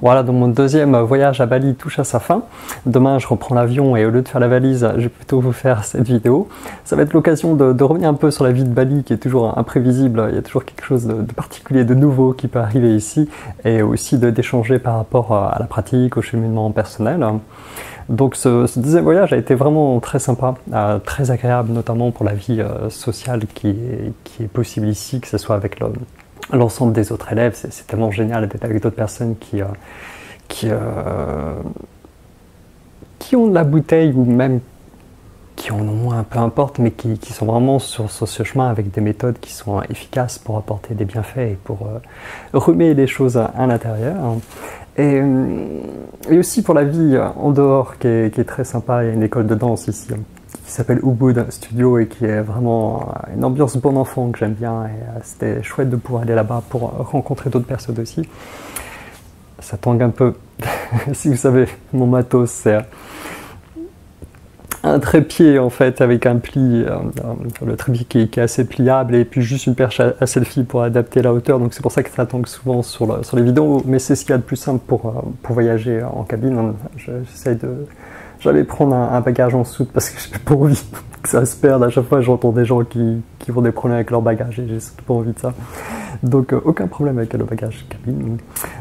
Voilà, donc mon deuxième voyage à Bali touche à sa fin. Demain, je reprends l'avion et au lieu de faire la valise, je vais plutôt vous faire cette vidéo. Ça va être l'occasion de revenir un peu sur la vie de Bali qui est toujours imprévisible. Il y a toujours quelque chose de particulier, de nouveau qui peut arriver ici et aussi d'échanger par rapport à la pratique, au cheminement personnel. Donc ce deuxième voyage a été vraiment très sympa, très agréable, notamment pour la vie sociale qui est possible ici, que ce soit avec l'ensemble des autres élèves. C'est tellement génial d'être avec d'autres personnes qui ont de la bouteille ou même qui en ont moins, peu importe, mais qui sont vraiment sur ce chemin avec des méthodes qui sont efficaces pour apporter des bienfaits et pour remuer les choses à l'intérieur. Et aussi pour la vie en dehors qui est très sympa. Il y a une école de danse ici qui s'appelle Ubud Studio et qui est vraiment une ambiance bon enfant que j'aime bien. Et c'était chouette de pouvoir aller là-bas pour rencontrer d'autres personnes aussi. Ça tangue un peu. Si vous savez, mon matos, c'est un trépied en fait avec un pli, le trépied qui est assez pliable et puis juste une perche à selfie pour adapter la hauteur, donc c'est pour ça que ça tangue souvent sur les vidéos, mais c'est ce qu'il y a de plus simple pour voyager en cabine. J'allais prendre un bagage en soute parce que j'ai pas envie que ça se perde. À chaque fois j'entends des gens qui ont des problèmes avec leur bagage et j'ai surtout pas envie de ça. Donc aucun problème avec le bagage cabine.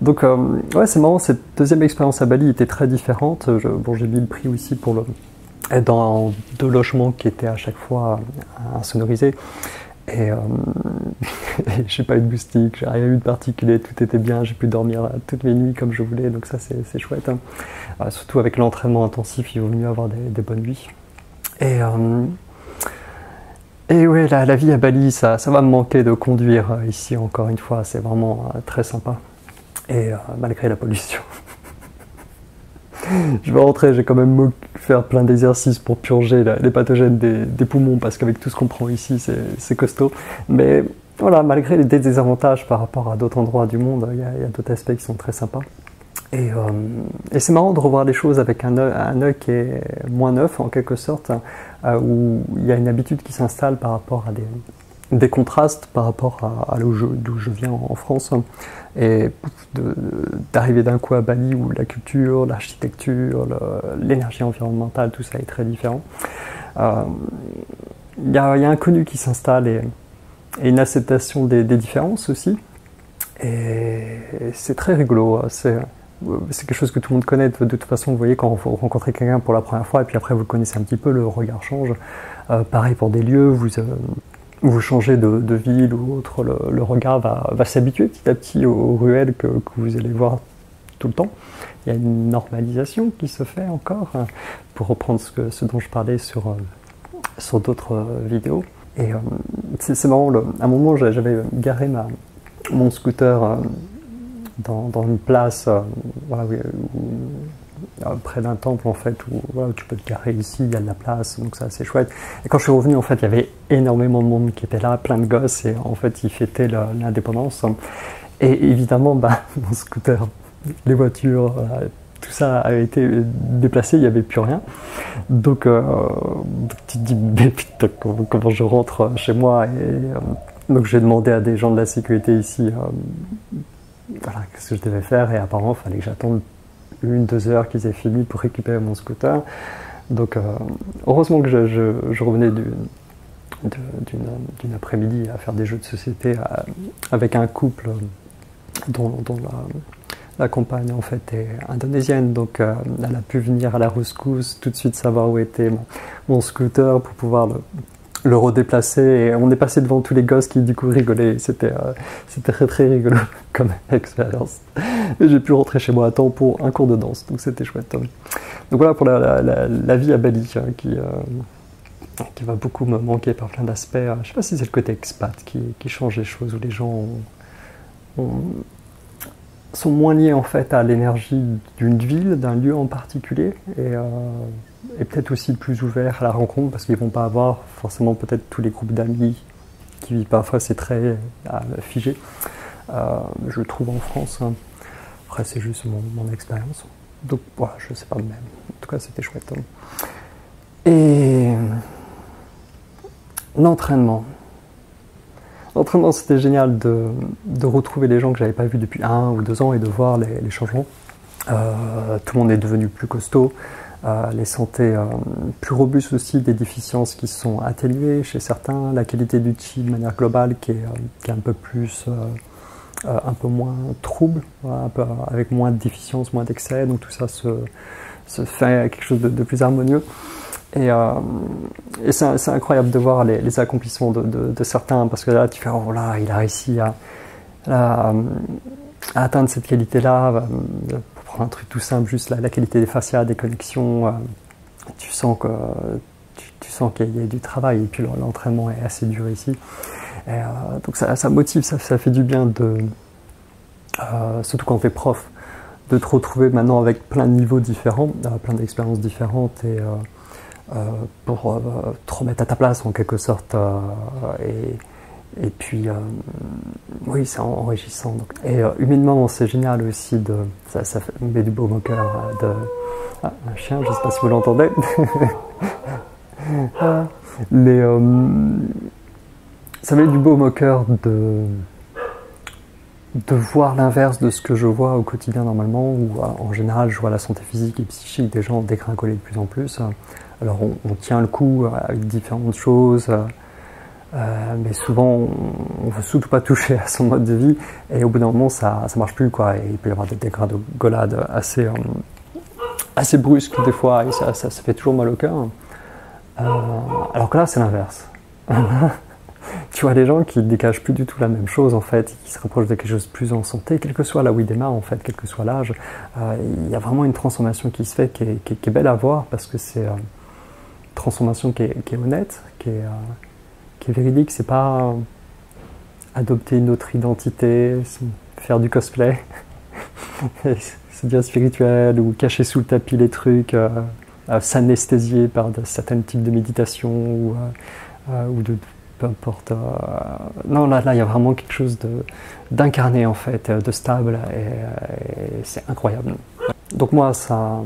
Donc ouais, c'est marrant, cette deuxième expérience à Bali était très différente. J'ai mis le prix aussi pour être dans 2 logements qui étaient à chaque fois insonorisés. Et j'ai pas eu de moustique, j'ai rien eu de particulier, tout était bien, j'ai pu dormir toutes mes nuits comme je voulais, donc ça c'est chouette. Surtout avec l'entraînement intensif, il vaut mieux avoir des bonnes nuits. Et ouais, la vie à Bali, ça va me manquer de conduire ici encore une fois, c'est vraiment très sympa. Et malgré la pollution. Je vais rentrer, j'ai quand même faire plein d'exercices pour purger les pathogènes des poumons parce qu'avec tout ce qu'on prend ici, c'est costaud. Mais voilà, malgré les désavantages par rapport à d'autres endroits du monde, il y a d'autres aspects qui sont très sympas. Et c'est marrant de revoir les choses avec un œil qui est moins neuf en quelque sorte, où il y a une habitude qui s'installe par rapport à des contrastes par rapport à d'où je viens en France, et d'arriver d'un coup à Bali où la culture, l'architecture, l'énergie environnementale, tout ça est très différent. Il y a un connu qui s'installe et une acceptation des différences aussi, et c'est très rigolo. C'est quelque chose que tout le monde connaît de toute façon. Vous voyez, quand vous rencontrez quelqu'un pour la première fois et puis après vous le connaissez un petit peu, le regard change. Pareil pour des lieux, vous changez de ville ou autre, le regard va s'habituer petit à petit aux ruelles que vous allez voir tout le temps. Il y a une normalisation qui se fait encore, pour reprendre ce dont je parlais sur d'autres vidéos. Et c'est marrant, à un moment j'avais garé mon scooter dans une place près d'un temple en fait, où tu peux te garer ici, il y a de la place, donc c'est assez chouette. Et quand je suis revenu, en fait, il y avait énormément de monde qui était là, plein de gosses, et en fait ils fêtaient l'indépendance. Et évidemment, mon scooter, les voitures, tout ça a été déplacé, il n'y avait plus rien. Donc tu te dis, mais putain, comment je rentre chez moi, et donc j'ai demandé à des gens de la sécurité ici qu'est-ce que je devais faire, et apparemment il fallait que j'attende 1-2 heures qu'ils aient fini pour récupérer mon scooter. Donc heureusement que je revenais d'une après-midi à faire des jeux de société avec un couple dont la compagne en fait est indonésienne, donc elle a pu venir à la rescousse, tout de suite savoir où était mon scooter pour pouvoir le redéplacer, et on est passé devant tous les gosses qui du coup rigolaient. C'était très très rigolo comme expérience. Et j'ai pu rentrer chez moi à temps pour un cours de danse, donc c'était chouette. Donc voilà pour la vie à Bali, qui va beaucoup me manquer par plein d'aspects. Je sais pas si c'est le côté expat qui change les choses, où les gens sont moins liés en fait à l'énergie d'une ville, d'un lieu en particulier, et peut-être aussi plus ouverts à la rencontre, parce qu'ils vont pas avoir forcément peut-être tous les groupes d'amis qui vivent parfois, c'est très figé. Je le trouve en France. Après c'est juste mon expérience. Donc voilà, je sais pas même. En tout cas c'était chouette. Et l'entraînement. L'entraînement, c'était génial de retrouver les gens que j'avais pas vus depuis 1 ou 2 ans et de voir les changements. Tout le monde est devenu plus costaud. Les santé plus robustes aussi, des déficiences qui sont atténuées chez certains, la qualité du chi de manière globale qui est un peu plus, un peu moins trouble, voilà, avec moins de déficiences, moins d'excès, donc tout ça se fait quelque chose de plus harmonieux. Et c'est incroyable de voir les accomplissements de certains, parce que là tu fais, oh là, il a réussi à atteindre cette qualité-là. Pour prendre un truc tout simple, juste la qualité des fascias, des connexions, tu sens qu'il y a du travail, et puis l'entraînement est assez dur ici. Donc ça motive, ça fait du bien, surtout quand tu es prof, de te retrouver maintenant avec plein de niveaux différents, plein d'expériences différentes, et pour te remettre à ta place en quelque sorte. Et puis, oui, c'est enrichissant. Donc, et humainement, c'est génial aussi. Ça met du baume au cœur. Un chien, je ne sais pas si vous l'entendez. Ça met du baume au cœur de voir l'inverse de ce que je vois au quotidien normalement, où en général, je vois la santé physique et psychique des gens dégringoler de plus en plus. Alors, on tient le coup avec différentes choses. Mais souvent on ne veut surtout pas toucher à son mode de vie, et au bout d'un moment ça marche plus, quoi, et il peut y avoir des dégringolades assez brusques des fois, et ça fait toujours mal au cœur. Alors que là c'est l'inverse. Tu vois des gens qui dégagent plus du tout la même chose en fait, qui se rapprochent de quelque chose de plus en santé, quel que soit là où ils démarrent en fait, quel que soit l'âge. Il y a vraiment une transformation qui se fait, qui est belle à voir, parce que c'est une transformation qui est honnête, qui est véridique. C'est pas adopter une autre identité, faire du cosplay, c'est bien spirituel, ou cacher sous le tapis les trucs, s'anesthésier par certains types de méditation, ou de peu importe. Non, là il y a vraiment quelque chose d'incarné en fait, de stable, et c'est incroyable. Donc moi ça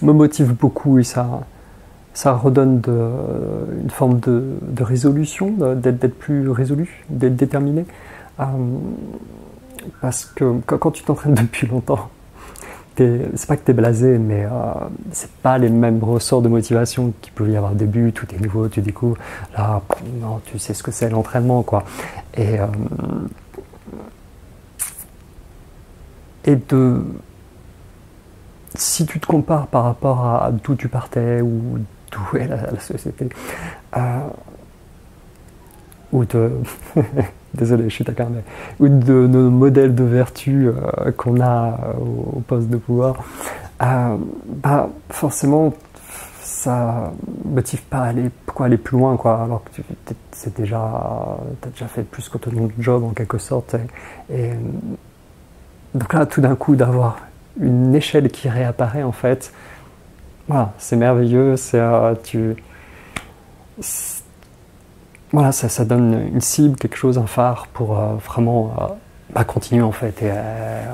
me motive beaucoup, et ça redonne une forme de résolution, d'être plus résolu, d'être déterminé. Parce que quand tu t'entraînes depuis longtemps, c'est pas que tu es blasé, mais c'est pas les mêmes ressorts de motivation qu'il peut y avoir au début. Tout est nouveau, tu découvres. Là, non, tu sais ce que c'est l'entraînement, quoi. Et si tu te compares par rapport à d'où tu partais, ou d'où est la société, ou désolé, je suis taquin, mais ou de nos modèles de vertu qu'on a au poste de pouvoir, forcément ça motive pas à aller, pourquoi aller plus loin, quoi, alors que t'as déjà fait plus que ton job en quelque sorte, et donc là tout d'un coup d'avoir une échelle qui réapparaît en fait, voilà, c'est merveilleux, voilà, ça donne une cible, quelque chose, un phare pour vraiment continuer en fait, et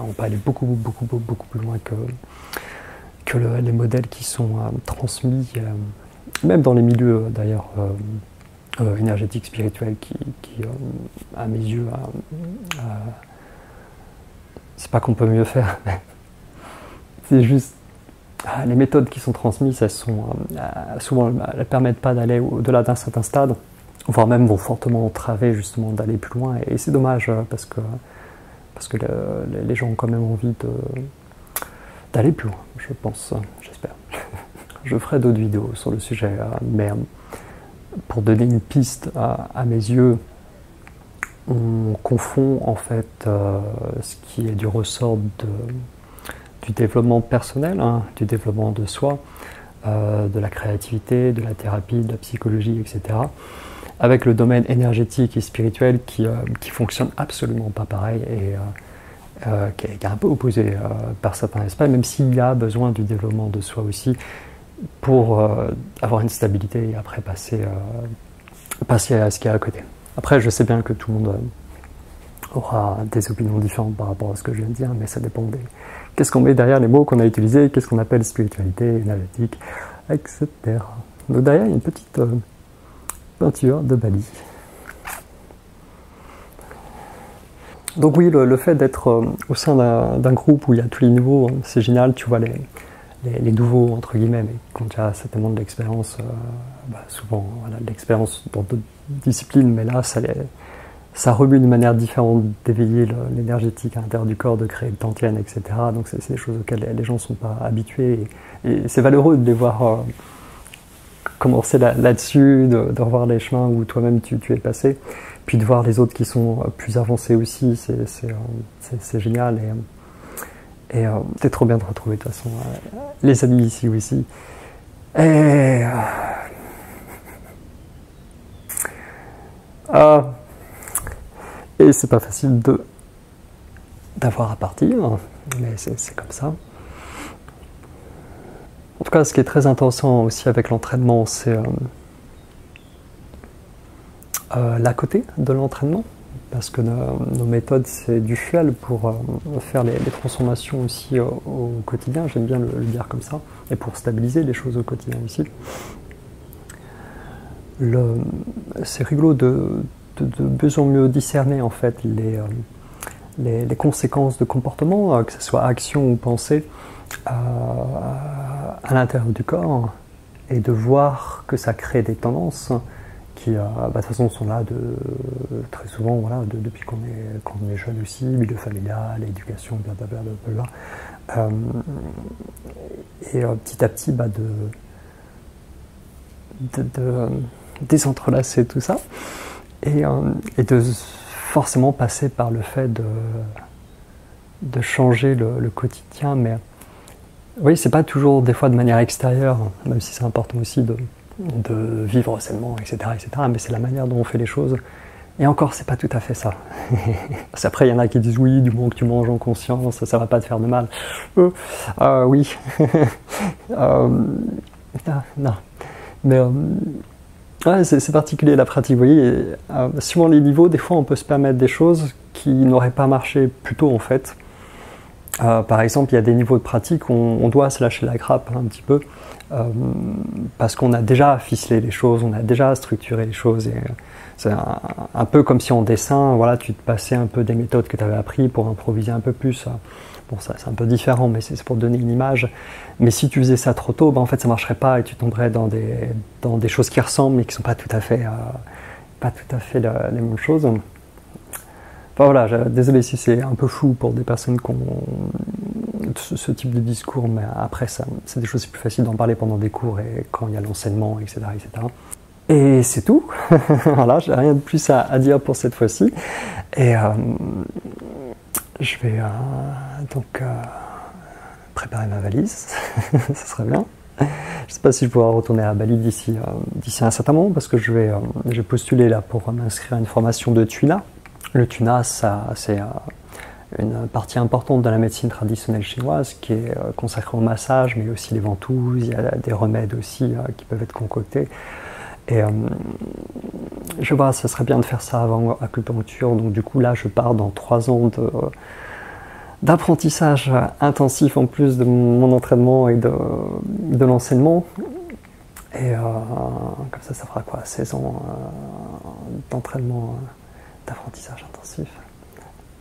on peut aller beaucoup plus loin que les modèles qui sont transmis, même dans les milieux d'ailleurs énergétiques, spirituels, qui à mes yeux, c'est pas qu'on peut mieux faire, mais c'est juste les méthodes qui sont transmises, elles sont souvent, elles permettent pas d'aller au-delà d'un certain stade, voire même vont fortement entraver justement d'aller plus loin, et c'est dommage, parce que les gens ont quand même envie d'aller plus loin, je pense, j'espère. Je ferai d'autres vidéos sur le sujet, mais pour donner une piste, à mes yeux, on confond en fait ce qui est du ressort du développement personnel, du développement de soi, de la créativité, de la thérapie, de la psychologie, etc., avec le domaine énergétique et spirituel qui fonctionne absolument pas pareil, et qui est un peu opposé par certains aspects, même s'il y a besoin du développement de soi aussi pour avoir une stabilité, et après passer à ce qu'il y a à côté. Après, je sais bien que tout le monde aura des opinions différentes par rapport à ce que je viens de dire, mais ça dépend qu'est-ce qu'on met derrière les mots qu'on a utilisés, qu'est-ce qu'on appelle spiritualité, énergétique, etc. Donc derrière, il y a une petite peinture de Bali. Donc oui, le fait d'être au sein d'un groupe où il y a tous les niveaux, c'est génial. Tu vois les nouveaux, entre guillemets, mais qui ont déjà certainement de l'expérience, souvent voilà, de l'expérience dans d'autres disciplines, mais là, ça remue d'une manière différente d'éveiller l'énergétique à l'intérieur du corps, de créer le tantien, etc. Donc c'est des choses auxquelles les gens ne sont pas habitués. Et c'est valeureux de les voir commencer là-dessus, de revoir les chemins où toi-même tu es passé, puis de voir les autres qui sont plus avancés aussi, c'est génial. Et c'est trop bien de retrouver de toute façon les amis ici aussi. Et c'est pas facile d'avoir à partir, mais c'est comme ça. En tout cas, ce qui est très intéressant aussi avec l'entraînement, c'est l'à côté de l'entraînement, parce que nos méthodes, c'est du fuel pour faire les transformations aussi au quotidien, j'aime bien le dire comme ça, et pour stabiliser les choses au quotidien aussi. C'est rigolo de mieux en mieux discerner en fait les conséquences de comportement, que ce soit action ou pensée, à l'intérieur du corps, et de voir que ça crée des tendances qui de toute façon sont là très souvent, voilà, depuis qu'on est jeune aussi, milieu familial, éducation, blablabla, et petit à petit de désentrelacer tout ça et de forcément passer par le fait de changer le quotidien, mais oui, c'est pas toujours des fois de manière extérieure, même si c'est important aussi de vivre sainement, etc., mais c'est la manière dont on fait les choses. Et encore, c'est pas tout à fait ça. Parce qu'après, il y en a qui disent oui, du moment que tu manges en conscience, ça va pas te faire de mal. Oui. Non. Mais ouais, c'est particulier la pratique. Vous voyez, suivant les niveaux, des fois, on peut se permettre des choses qui n'auraient pas marché plus tôt, en fait. Par exemple, il y a des niveaux de pratique où on doit se lâcher la grappe un petit peu, parce qu'on a déjà ficelé les choses, on a déjà structuré les choses. Et c'est un peu comme si en dessin, voilà, tu te passais un peu des méthodes que tu avais apprises pour improviser un peu plus. Bon, ça c'est un peu différent, mais c'est pour donner une image. Mais si tu faisais ça trop tôt, en fait, ça ne marcherait pas et tu tomberais dans des choses qui ressemblent mais qui ne sont pas tout à fait les mêmes choses. Enfin voilà, désolé si c'est un peu flou pour des personnes qui ont ce type de discours, mais après, c'est des choses plus faciles d'en parler pendant des cours et quand il y a l'enseignement, etc., etc. Et c'est tout. Voilà, j'ai rien de plus à dire pour cette fois-ci. Et je vais donc préparer ma valise. Ce serait bien. Je ne sais pas si je pourrai retourner à Bali d'ici un certain moment, parce que j'ai postulé là pour m'inscrire à une formation de Tuna. Le Tuna, c'est une partie importante de la médecine traditionnelle chinoise qui est consacrée au massage, mais aussi les ventouses, il y a des remèdes aussi qui peuvent être concoctés. Et je vois, ce serait bien de faire ça avant acupuncture, donc du coup là je pars dans 3 ans d'apprentissage intensif en plus de mon entraînement et de l'enseignement. Et comme ça fera quoi, 16 ans d'entraînement, d'apprentissage intensif.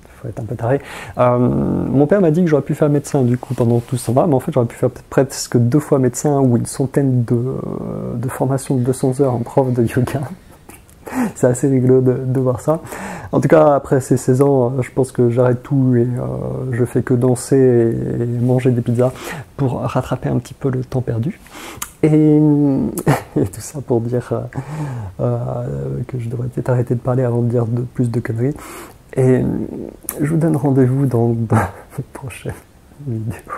Il faut être un peu taré. Mon père m'a dit que j'aurais pu faire médecin du coup pendant tout ce temps-là, mais en fait j'aurais pu faire presque 2 fois médecin ou une centaine de formations de 200 heures en prof de yoga. C'est assez rigolo de voir ça. En tout cas, après ces 16 ans, je pense que j'arrête tout et je fais que danser et manger des pizzas pour rattraper un petit peu le temps perdu. Et tout ça pour dire que je devrais peut-être arrêter de parler avant de dire plus de conneries. Et je vous donne rendez-vous dans la prochaine vidéo.